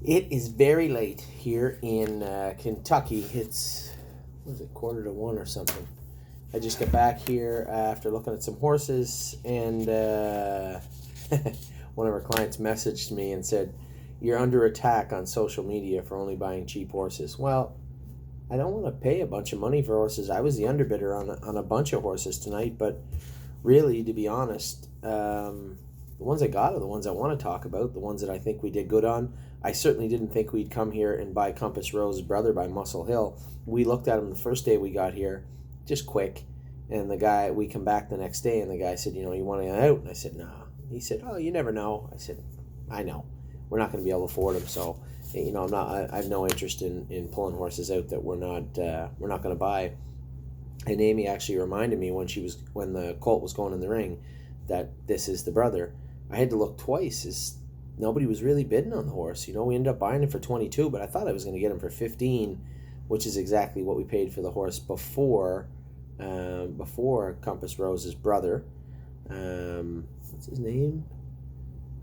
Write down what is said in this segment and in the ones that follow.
It is very late here in Kentucky. It's, what is it, 1:45 or something. I just got back here after looking at some horses, and one of our clients messaged me and said, "You're under attack on social media for only buying cheap horses." Well, I don't want to pay a bunch of money for horses. I was the underbidder on a bunch of horses tonight, but really, to be honest, the ones I got are the ones I want to talk about, the ones that I think we did good on. I certainly didn't think we'd come here and buy Compass Rose's brother by Muscle Hill. We looked at him the first day we got here, just quick, and we come back the next day, and the guy said, you want to get out? And I said, no. He said, oh, you never know. I said, I know. We're not going to be able to afford them, so I have no interest in pulling horses out that we're not going to buy. And Amy actually reminded me when the colt was going in the ring that this is the brother. I had to look twice, as nobody was really bidding on the horse. We ended up buying him for 22, but I thought I was going to get him for 15, which is exactly what we paid for the horse before Compass Rose's brother. What's his name?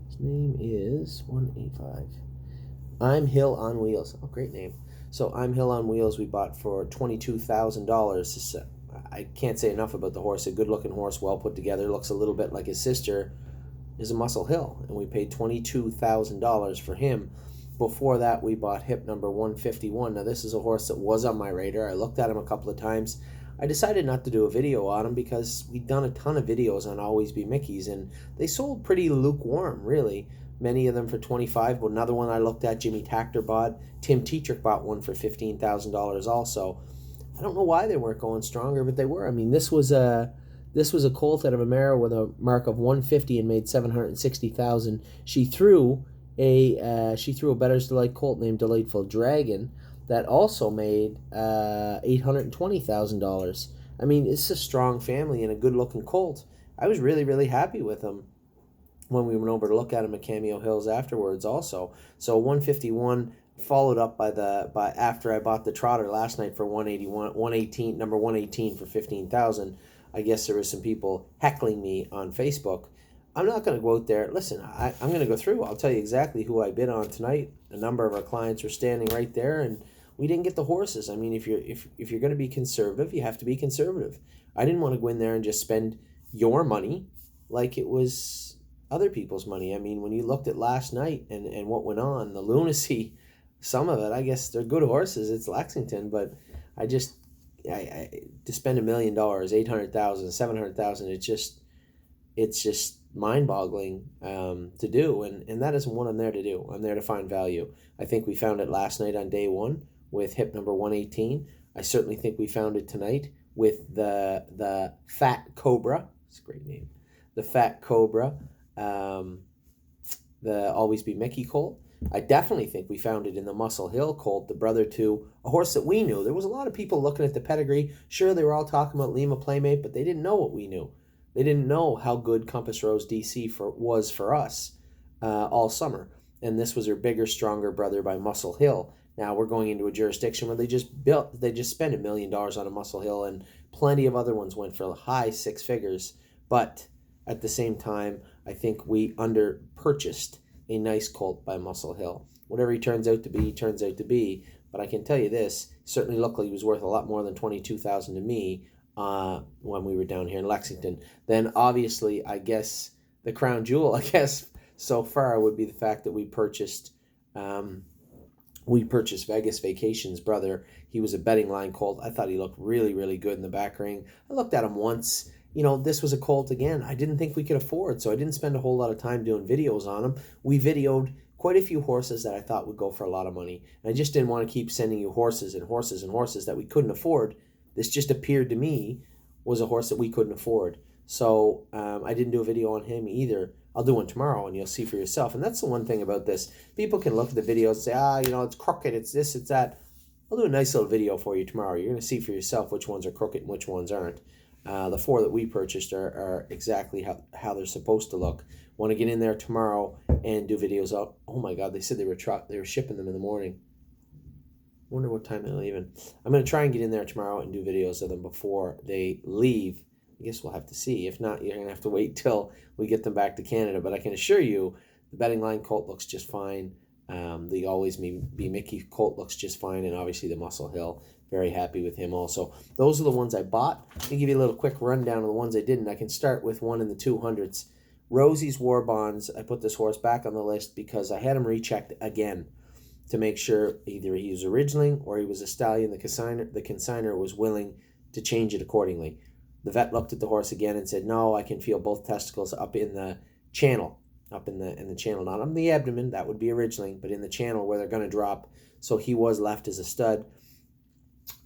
His name is 185. I'm Hill on Wheels. Oh, great name. So I'm Hill on Wheels we bought for $22,000. I can't say enough about the horse. A good-looking horse, well put together. Looks a little bit like his sister is a Muscle Hill, and we paid $22,000 for him. Before that, we bought hip number 151. Now, this is a horse that was on my radar. I looked at him a couple of times. I decided not to do a video on him because we'd done a ton of videos on Always Be Mickey's, and they sold pretty lukewarm, really. Many of them for $25. But another one I looked at, Jimmy Tactor bought. Tim Tetrick bought one for $15,000 also. I don't know why they weren't going stronger, but they were. I mean, this was a colt out of a mare with a mark of 150 and made $760,000. She threw a Bettor's Delight colt named Delightful Dragon that also made $820,000. I mean, it's a strong family and a good-looking colt. I was really, really happy with them when we went over to look at him at Cameo Hills afterwards also. So 151 followed up by after I bought the trotter last night for 118, number 118 for $15,000. I guess there were some people heckling me on Facebook. I'm not going to go out there. Listen, I'm going to go through. I'll tell you exactly who I bid on tonight. A number of our clients were standing right there, and we didn't get the horses. I mean, if you're going to be conservative, you have to be conservative. I didn't want to go in there and just spend your money like it was other people's money. I mean, when you looked at last night and what went on, the lunacy, some of it, I guess they're good horses. It's Lexington, but I to spend $1 million, 800,000, 700,000, it's just mind-boggling to do, and that isn't what I'm there to do. I'm there to find value. I think we found it last night on day one with hip number 118. I certainly think we found it tonight with the Fat Cobra. It's a great name. The Fat Cobra, the Always Be Mickey colt. I definitely think we found it in the Muscle Hill colt, the brother to a horse that we knew. There was a lot of people looking at the pedigree. Sure, they were all talking about Lima Playmate, but they didn't know what we knew. They didn't know how good Compass Rose DC was for us all summer. And this was her bigger, stronger brother by Muscle Hill. Now we're going into a jurisdiction where they just spent $1 million on a Muscle Hill, and plenty of other ones went for high six figures. But at the same time, I think we under-purchased a nice colt by Muscle Hill. Whatever he turns out to be, he turns out to be. But I can tell you this, certainly looked like he was worth a lot more than $22,000 to me when we were down here in Lexington. Then obviously, I guess the crown jewel, so far would be the fact that we purchased Vegas Vacation's brother. He was a betting line colt. I thought he looked really, really good in the back ring. I looked at him once. This was a colt, again, I didn't think we could afford, so I didn't spend a whole lot of time doing videos on him. We videoed quite a few horses that I thought would go for a lot of money. And I just didn't want to keep sending you horses and horses and horses that we couldn't afford. This just appeared to me was a horse that we couldn't afford. So I didn't do a video on him either. I'll do one tomorrow, and you'll see for yourself. And that's the one thing about this. People can look at the videos and say, it's crooked, it's this, it's that. I'll do a nice little video for you tomorrow. You're going to see for yourself which ones are crooked and which ones aren't. The four that we purchased are exactly how they're supposed to look. Want to get in there tomorrow and do videos up. Oh my God, they said they were shipping them in the morning. Wonder what time they're leaving. I'm going to try and get in there tomorrow and do videos of them before they leave. I guess we'll have to see. If not, you're going to have to wait till we get them back to Canada. But I can assure you, the betting line colt looks just fine. The Always Be Mickey colt looks just fine, and obviously the Muscle Hill, very happy with him also. Those are the ones I bought. Let me give you a little quick rundown of the ones I didn't. I can start with one in the 200s. Rosie's War Bonds. I put this horse back on the list because I had him rechecked again to make sure either he was originally or he was a stallion. The consignor was willing to change it accordingly. The vet looked at the horse again and said, no, I can feel both testicles up in the channel, up in the channel, not on the abdomen, that would be originally, but in the channel where they're going to drop. So he was left as a stud.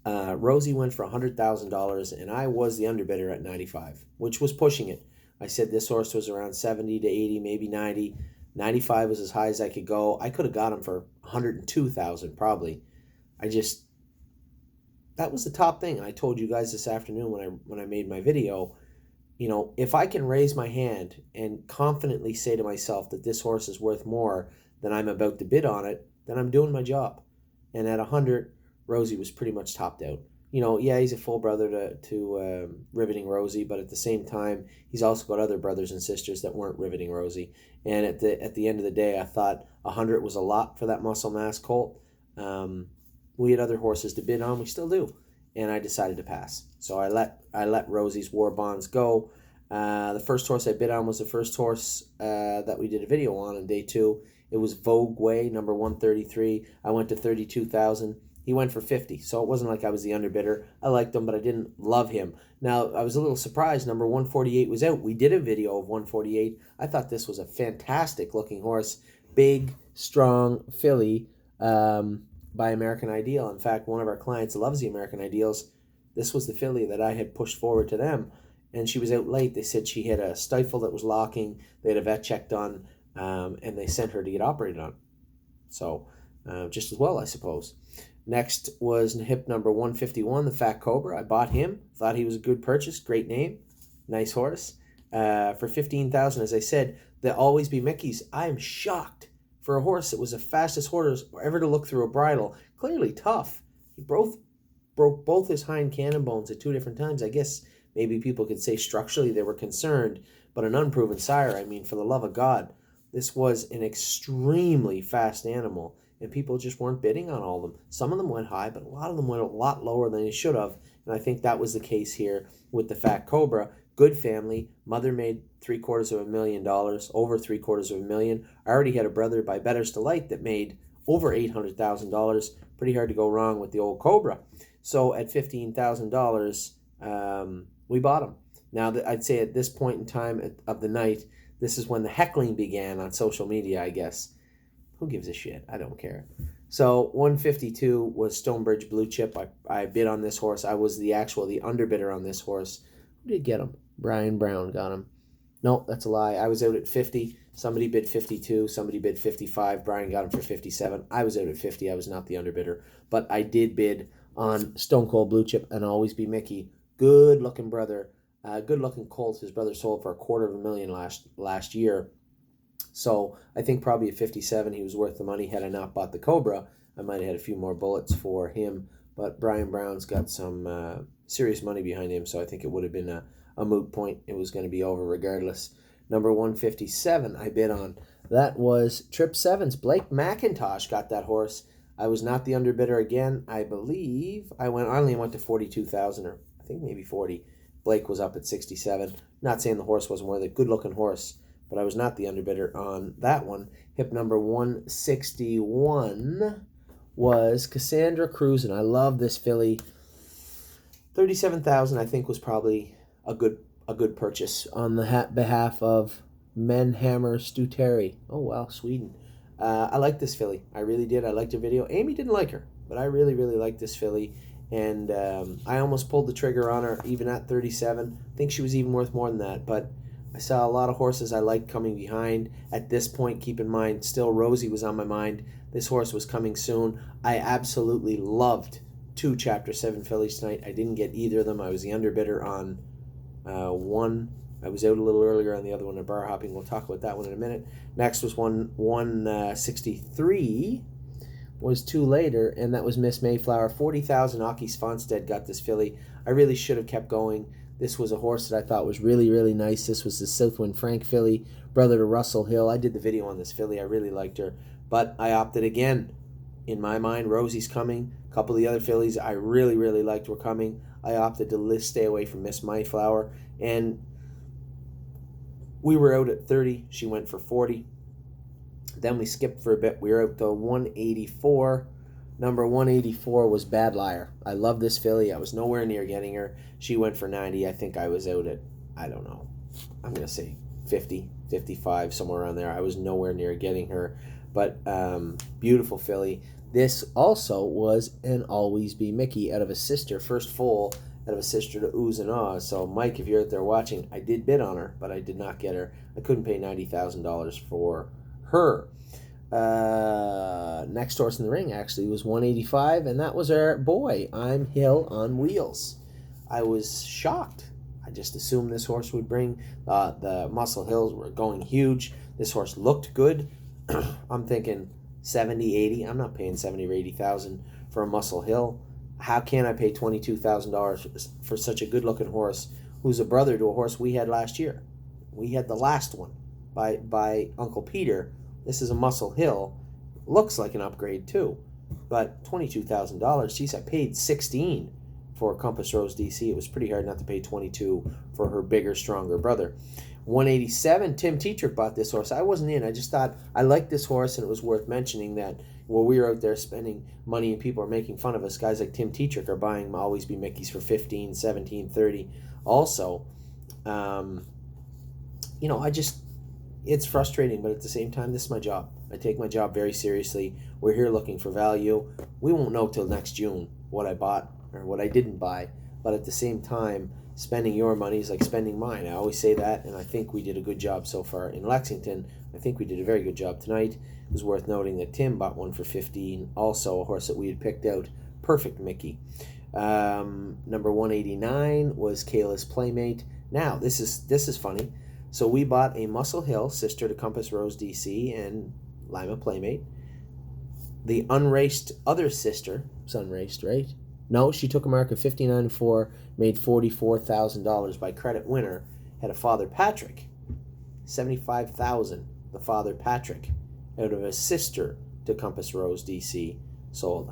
Rosie went for $100,000, and I was the underbidder at 95, which was pushing it. I said this horse was around 70 to 80, maybe 90. 95 was as high as I could go. I could have got him for $102,000 probably. That was the top thing. And I told you guys this afternoon when I made my video, you know, if I can raise my hand and confidently say to myself that this horse is worth more than I'm about to bid on it, then I'm doing my job. And at 100, Rosie was pretty much topped out. You know, yeah, he's a full brother to Riveting Rosie, but at the same time, he's also got other brothers and sisters that weren't Riveting Rosie. And at the end of the day, I thought 100 was a lot for that muscle mass colt. We had other horses to bid on, we still do, and I decided to pass. So I let Rosie's War Bonds go. The first horse I bid on was the first horse that we did a video on day 2. It was Vogue Way, number 133. I went to 32,000. He went for 50, so it wasn't like I was the underbidder. I liked him, but I didn't love him. Now, I was a little surprised. Number 148 was out. We did a video of 148. I thought this was a fantastic-looking horse. Big, strong filly by American Ideal. In fact, one of our clients loves the American Ideals. This was the filly that I had pushed forward to them, and she was out late. They said she had a stifle that was locking. They had a vet check done, and they sent her to get operated on. So, just as well, I suppose. Next was hip number 151, the Fat Cobra. I bought him. Thought he was a good purchase. Great name. Nice horse. For $15,000, as I said, the Always Be Mickeys. I am shocked for a horse that was the fastest horse ever to look through a bridle. Clearly tough. He broke both his hind cannon bones at 2 different times. I guess maybe people could say structurally they were concerned, but an unproven sire, I mean, for the love of God, this was an extremely fast animal. And people just weren't bidding on all of them. Some of them went high, but a lot of them went a lot lower than they should have. And I think that was the case here with the Fat Cobra. Good family. Mother made $750,000, over $750,000. I already had a brother by Better's Delight that made over $800,000. Pretty hard to go wrong with the old Cobra. So at $15,000, we bought him. Now, I'd say at this point in time of the night, this is when the heckling began on social media, I guess. Who gives a shit? I don't care. So 152 was Stonebridge Blue Chip. I bid on this horse. I was the underbidder on this horse. Who did get him? Brian Brown got him. No, that's a lie. I was out at 50. Somebody bid 52. Somebody bid 55. Brian got him for 57. I was out at 50. I was not the underbidder. But I did bid on Stone Cold Blue Chip and Always Be Mickey. Good looking brother. Good looking colt. His brother sold for $250,000 last year. So I think probably at 57 he was worth the money. Had I not bought the Cobra, I might have had a few more bullets for him. But Brian Brown's got some serious money behind him, so I think it would have been a moot point. It was going to be over regardless. Number 157 I bid on. That was Trip 7's Blake McIntosh got that horse. I was not the underbidder again. I believe I only went to 42,000, or I think maybe 40. Blake was up at 67. Not saying the horse wasn't worth it. Good looking horse. But I was not the underbidder on that one. Hip number 161 was Cassandra Cruz, and I love this filly. 37,000, I think, was probably a good purchase on the behalf of Menhammer Stuteri. Oh wow, Sweden. I like this filly. I really did. I liked her video. Amy didn't like her, but I really, really liked this filly. And I almost pulled the trigger on her even at 37. I think she was even worth more than that, but I saw a lot of horses I liked coming behind. At this point, keep in mind, still Rosie was on my mind. This horse was coming soon. I absolutely loved 2 Chapter 7 fillies tonight. I didn't get either of them. I was the underbidder on one. I was out a little earlier on the other one at bar hopping. We'll talk about that one in a minute. Next was 163. Was 2 later, and that was Miss Mayflower. 40,000. Aki Svanstedt got this filly. I really should have kept going. This was a horse that I thought was really, really nice. This was the Southwind Frank filly, brother to Russell Hill. I did the video on this filly. I really liked her. But I opted again. In my mind, Rosie's coming. A couple of the other fillies I really, really liked were coming. I opted to stay away from Miss Mayflower. And we were out at 30. She went for 40. Then we skipped for a bit. We were out to 184. Number 184 was Bad Liar. I love this filly. I was nowhere near getting her. She went for 90. I think I was out at, I don't know, I'm going to say 50, 55, somewhere around there. I was nowhere near getting her. But beautiful filly. This also was an Always Be Mickey out of a sister, first foal out of a sister to Oohs and Ahs. So, Mike, if you're out there watching, I did bid on her, but I did not get her. I couldn't pay $90,000 for her. Next horse in the ring actually was 185, and that was our boy, I'm Hill on Wheels. I was shocked. I just assumed this horse would bring the Muscle Hills were going huge. This horse looked good. I'm thinking 70, 80. I'm not paying 70 or 80,000 for a Muscle Hill. How can I pay $22,000 for such a good-looking horse who's a brother to a horse we had last year? We had the last one by Uncle Peter. This is a Muscle Hill. Looks like an upgrade too, but $22,000. Geez, I paid $16 for Compass Rose DC. It was pretty hard not to pay $22 for her bigger, stronger brother. 187. Tim Tetrick bought this horse. I wasn't in. I just thought I liked this horse, and it was worth mentioning that while we were out there spending money and people are making fun of us, guys like Tim Tetrick are buying Always Be Mickeys for 15, 17, 30. Also, it's frustrating, but at the same time, this is my job. I take my job very seriously. We're here looking for value. We won't know till next June what I bought or what I didn't buy, but at the same time, spending your money is like spending mine. I always say that, and I think we did a good job so far in Lexington. I think we did a very good job tonight. It was worth noting that Tim bought one for 15, also a horse that we had picked out, Perfect Mickey. Number 189 was Kayla's Playmate. Now, this is funny. So we bought a Muscle Hill, sister to Compass Rose DC and Lima Playmate. The unraced other sister was unraced, right? No, she took a mark of 59.4, made $44,000 by credit winner. Had a Father Patrick, $75,000. The Father Patrick, out of a sister to Compass Rose DC, sold.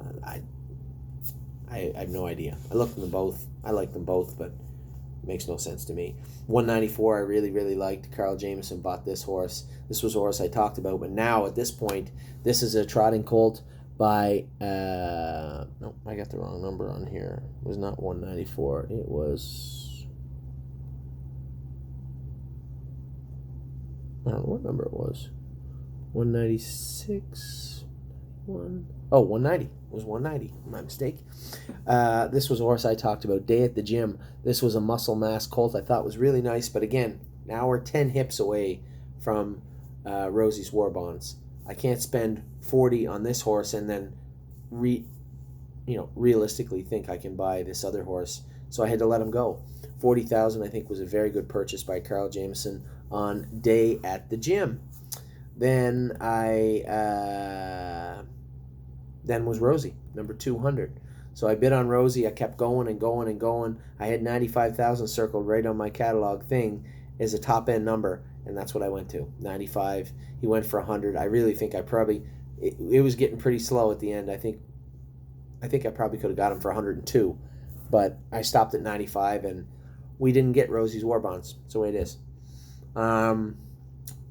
I have no idea. I looked at them both. I like them both, but it makes no sense to me. 194, I really, really liked. Carl Jameson bought this horse. This was a horse I talked about, but now at this point, this is a trotting colt by, no, I got the wrong number on here. It was not 194. It was, I don't know what number it was. 196, 190. It was 190. My mistake. This was a horse I talked about. Day at the Gym. This was a muscle mass colt I thought was really nice, but again, now we're 10 hips away from Rosie's War Bonds. I can't spend 40 on this horse and then realistically think I can buy this other horse. So I had to let him go. 40,000 I think was a very good purchase by Carl Jameson on Day at the Gym. Then then was Rosie, number 200. So I bid on Rosie. I kept going and going and going. I had 95,000 circled right on my catalog thing as a top end number, and that's what I went to. 95. He went for 100. I really think it was getting pretty slow at the end. I think I probably could have got him for 102, but I stopped at 95, and we didn't get Rosie's War Bonds. That's the way it is.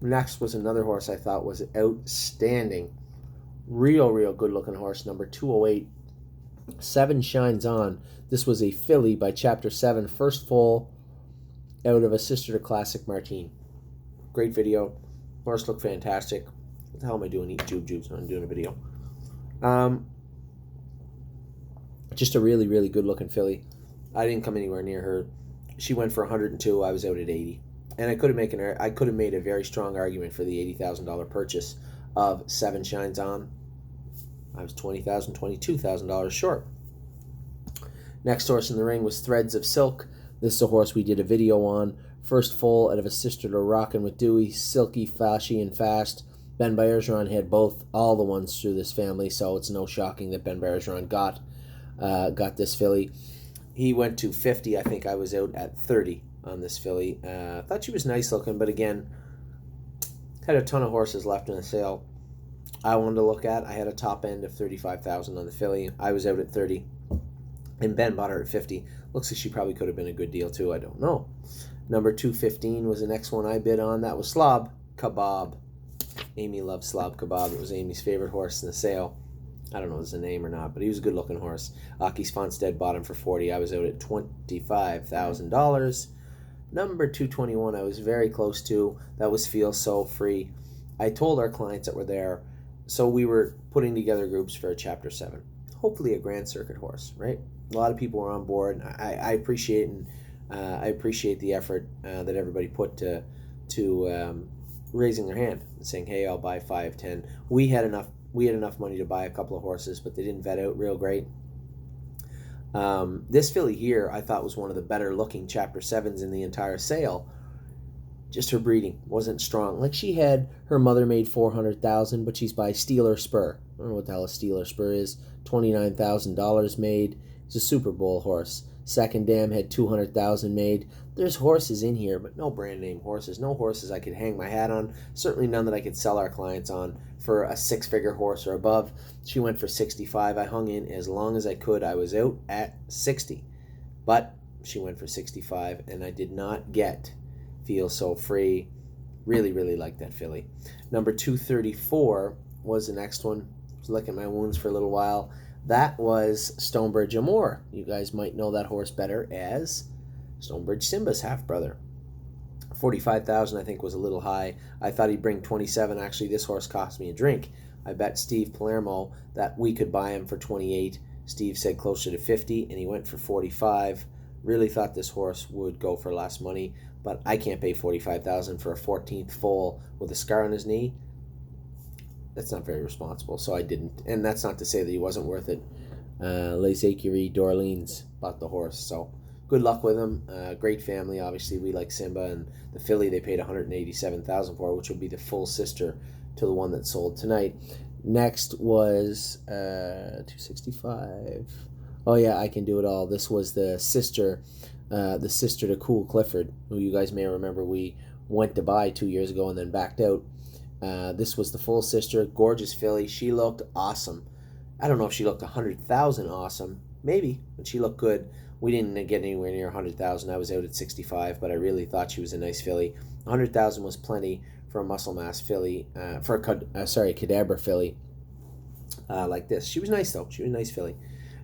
Next was another horse I thought was outstanding. Real good looking horse, number 208. 7 Shines On. This was a filly by Chapter 7, first foal out of a sister to Classic Martine. Great video. Horse looked fantastic. What the hell am I doing? Eat jubes. I'm doing a video. Just a really good looking filly. I didn't come anywhere near her. She went for 102. I was out at 80. And I could have made a very strong argument for the $80,000 purchase of 7 Shines On. I was $20,000, $22,000 short. Next horse in the ring was Threads of Silk. This is a horse we did a video on. First foal out of a sister to Rockin' with Dewey, silky, flashy, and fast. Ben Bergeron had all the ones through this family, so it's no shocking that Ben Bergeron got this filly. He went to 50. I think I was out at 30 on this filly. Thought she was nice looking, but again, had a ton of horses left in the sale I wanted to look at. I had a top end of 35,000 on the filly. I was out at 30, and Ben bought her at 50. Looks like she probably could have been a good deal too. I don't know. Number 215 was the next one I bid on. That was Slob Kebab. Amy loved Slob Kebab. It was Amy's favorite horse in the sale. I don't know if it's a name or not, but he was a good-looking horse. Aki Svanstedt bought him for 40. I was out at $25,000. Number 221 I was very close to. That was Feel So Free. I told our clients that were there, so we were putting together groups for a Chapter 7. Hopefully a Grand Circuit horse, right? A lot of people were on board. I appreciate and I appreciate the effort that everybody put to raising their hand and saying, hey, I'll buy 5, 10. We had enough money to buy a couple of horses, but they didn't vet out real great. This filly here I thought was one of the better looking Chapter 7s in the entire sale. Just her breeding wasn't strong. Like, she had, her mother made $400,000, but she's by Steeler Spur. I don't know what the hell a Steeler Spur is. $29,000 made. It's a Super Bowl horse. Second Dam had $200,000 made. There's horses in here, but no brand name horses. No horses I could hang my hat on. Certainly none that I could sell our clients on for a 6-figure horse or above. She went for 65. I hung in as long as I could. I was out at 60, but she went for 65, and I did not get Feel So Free. Really, really like that filly. Number 234 was the next one. I was licking my wounds for a little while. That was Stonebridge Amore. You guys might know that horse better as Stonebridge Simba's half-brother. 45,000 I think was a little high. I thought he'd bring 27. Actually, this horse cost me a drink. I bet Steve Palermo that we could buy him for 28. Steve said closer to 50, and he went for 45. Really thought this horse would go for less money, but I can't pay 45,000 for a 14th foal with a scar on his knee. That's not very responsible, so I didn't. And that's not to say that he wasn't worth it. Les Écuries d'Orleans bought the horse, so good luck with him. Great family, obviously. We like Simba, and the filly they paid $187,000 for, which would be the full sister to the one that sold tonight. Next was 265. Oh yeah, I Can Do It All. This was the sister to Cool Clifford, who you guys may remember we went to buy 2 years ago and then backed out. This was the full sister, gorgeous filly. She looked awesome. I don't know if she looked 100,000 awesome, maybe, but she looked good. We didn't get anywhere near 100,000. I was out at 65, but I really thought she was a nice filly. 100,000 was plenty for a muscle mass filly, for a Cadabra filly like this. She was nice though. She was a nice filly.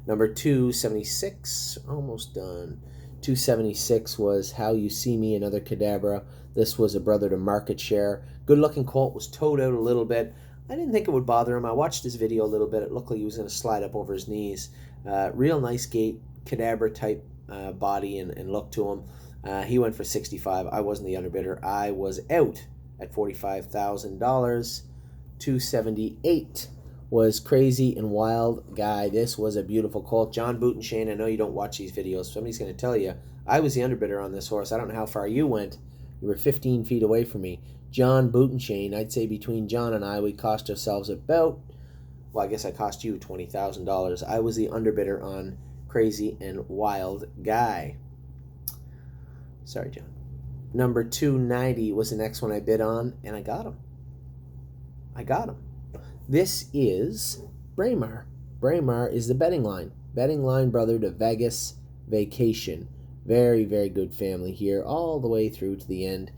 Number 276, almost done. 276 was How You See Me, another Cadabra. This was a brother to Market Share. Good-looking colt, was towed out a little bit. I didn't think it would bother him. I watched his video a little bit. It looked like he was going to slide up over his knees. Real nice gait, Cadabra-type body and look to him. He went for 65. I wasn't the underbidder. I was out at $45,000. 278 was Crazy and Wild Guy. This was a beautiful colt. John Bootenshane, I know you don't watch these videos. Somebody's going to tell you. I was the underbidder on this horse. I don't know how far you went. You were 15 feet away from me. John Bootenshane, I'd say between John and I, we cost ourselves about, well, I guess I cost you $20,000. I was the underbidder on Crazy and Wild Guy. Sorry, John. Number 290 was the next one I bid on, and I got him. This is Braemar. Braemar is the betting line. Betting line brother to Vegas Vacation. Very, very good family here, all the way through to the end.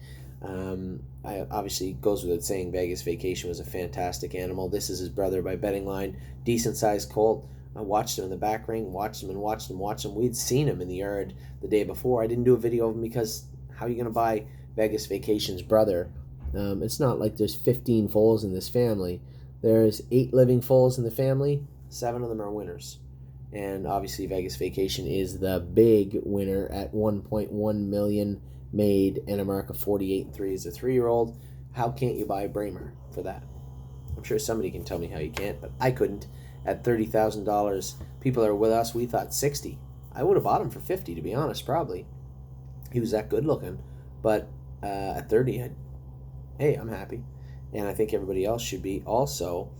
I obviously goes without saying Vegas Vacation was a fantastic animal. This is his brother by betting line. Decent sized colt. I watched him in the back ring, watched him. We'd seen him in the yard the day before. I didn't do a video of him because how are you going to buy Vegas Vacation's brother? It's not like there's 15 foals in this family. There's 8 living foals in the family. 7 of them are winners. And obviously Vegas Vacation is the big winner at $1.1 million made, and a mark of 48.3 as a 3-year-old. How can't you buy Braemar for that? I'm sure somebody can tell me how you can't, but I couldn't. At $30,000, people are with us. We thought 60. I would have bought him for 50, to be honest, probably. He was that good looking. But at 30, hey, I'm happy. And I think everybody else should be also.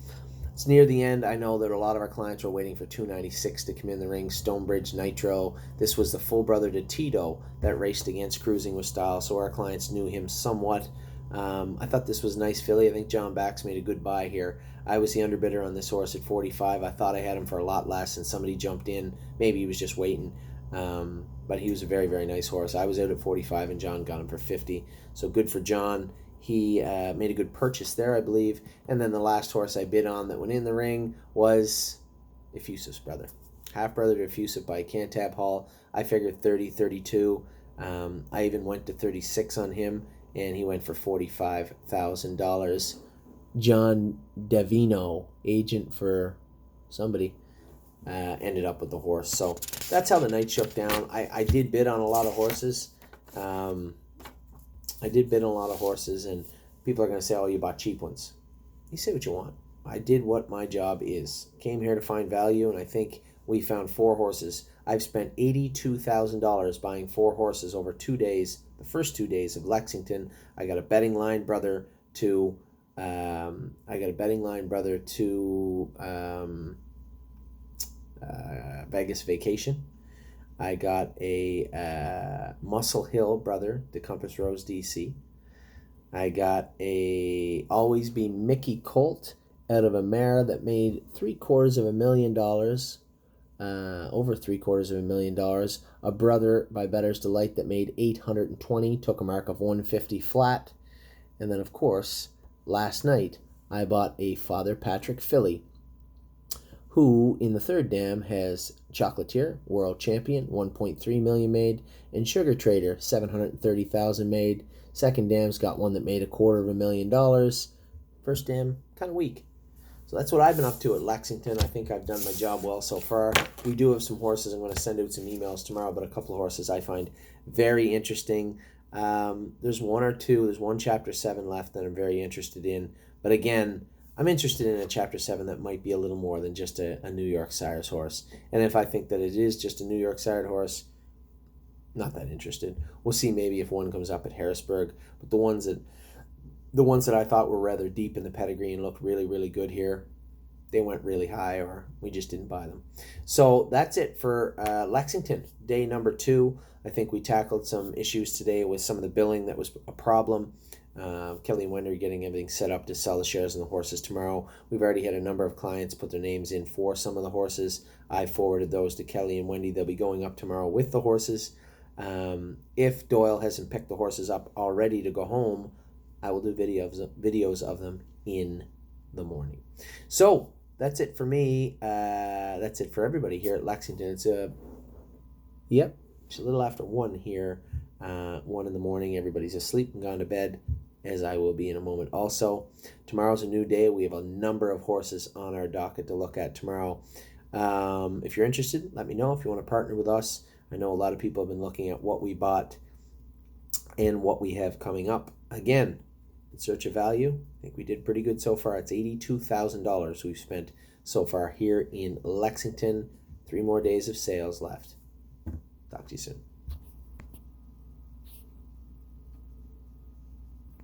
It's near the end. I know that a lot of our clients are waiting for 296 to come in the ring. Stonebridge Nitro. This was the full brother to Tito that raced against Cruising with Style, so our clients knew him somewhat. I thought this was a nice filly. I think John Bax made a good buy here. I was the underbidder on this horse at 45. I thought I had him for a lot less, and somebody jumped in. Maybe he was just waiting. But he was a very, very nice horse. I was out at 45, and John got him for 50. So good for John. He made a good purchase there, I believe. And then the last horse I bid on that went in the ring was Effusiv's brother. Half-brother to Effusive by Cantab Hall. I figured 30, 32. I even went to 36 on him, and he went for $45,000. John Davino, agent for somebody, ended up with the horse. So that's how the night shook down. I did bid on a lot of horses. And people are going to say, oh, you bought cheap ones. You say what you want. I did what my job is. Came here to find value, and I think we found 4 horses. I've spent $82,000 buying 4 horses over 2 days, the first 2 days of Lexington. I got a betting line brother to Vegas Vacation. I got a Muscle Hill brother to Compass Rose DC. I got a Always Be Mickey Colt out of a mare that made $750,000, over $750,000. A brother by Bettor's Delight that made $820, took a mark of 150 flat. And then, of course, last night I bought a Father Patrick filly, who in the third dam has Chocolatier, world champion, 1.3 million made, and Sugar Trader, 730,000 made. Second dam's got one that made $250,000. First dam, kind of weak. So that's what I've been up to at Lexington. I think I've done my job well so far. We do have some horses. I'm going to send out some emails tomorrow, but a couple of horses I find very interesting. There's one Chapter 7 left that I'm very interested in. But again, I'm interested in a Chapter 7 that might be a little more than just a New York Sires horse. And if I think that it is just a New York Sires horse, not that interested. We'll see maybe if one comes up at Harrisburg. But the ones that I thought were rather deep in the pedigree and looked really, really good here, they went really high, or we just didn't buy them. So that's it for Lexington, day number 2. I think we tackled some issues today with some of the billing that was a problem. Kelly and Wendy are getting everything set up to sell the shares in the horses tomorrow. We've already had a number of clients put their names in for some of the horses. I forwarded those to Kelly and Wendy. They'll be going up tomorrow with the horses. If Doyle hasn't picked the horses up already to go home, I will do videos of them in the morning. So that's it for me. That's it for everybody here at Lexington. It's a little after 1 here. 1 in the morning. Everybody's asleep and gone to bed, as I will be in a moment also. Tomorrow's a new day. We have a number of horses on our docket to look at tomorrow. If you're interested, let me know if you want to partner with us. I know a lot of people have been looking at what we bought and what we have coming up. Again, in search of value, I think we did pretty good so far. It's $82,000 we've spent so far here in Lexington. 3 more days of sales left. Talk to you soon.